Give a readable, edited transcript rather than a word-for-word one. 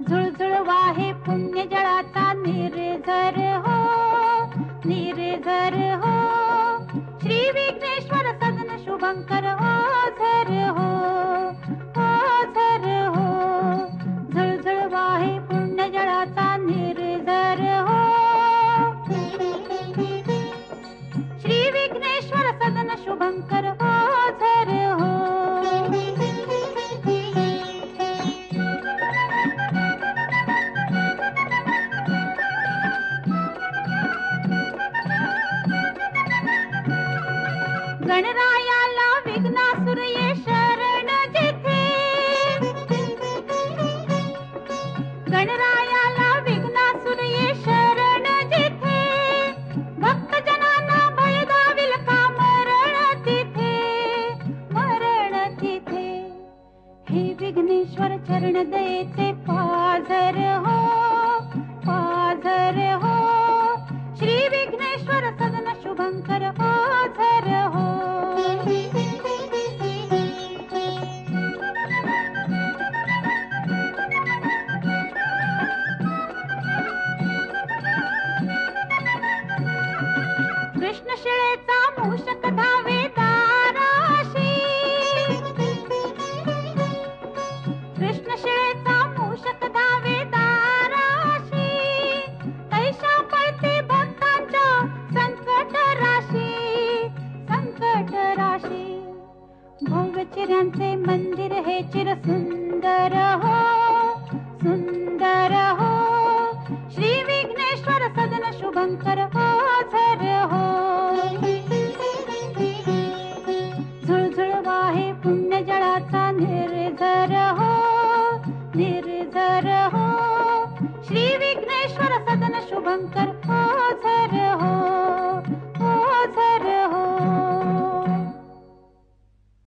झुळझुळ वाहे पुण्य जळाचा निर्झर हो, निर्झर हो. श्री विघ्नेश्वर सदन शुभंकर ओझर हो, ओझर हो. झुळझुळ वाहे पुण्य जळाचा निर्झर हो. श्री विघ्नेश्वर सदन शुभंकर ओझर हो. गणरायाला विघ्नासुर ये शरण जिथे, गणरायाला विघ्नासुर ये शरण जिथे. भक्तजनांना भय दाविल का मरण तिथे, मरण तिथे. हे विघ्नेश्वर चरण दयेचे पाझर हो, पाझर हो. श्री विघ्नेश्वर सदन शुभंकर ओझर हो. कृष्ण शिळेचा मूषक धावे दाराशी, कृष्ण शिळेचा मूषक धावे दाराशी. तैशा पळते भक्तांच्या संकट राशी, संकट राशी. भव्य चिऱ्यांचे मंदिर हे चिर सुंदर हो, सुंदर हो. श्री विघ्नेश्वर सदन शुभंकर ओझर हो. झुळझुळ वाहे पुण्य जळाचा निर्झर हो, निर्झर हो. श्री विघ्नेश्वर सदन शुभंकर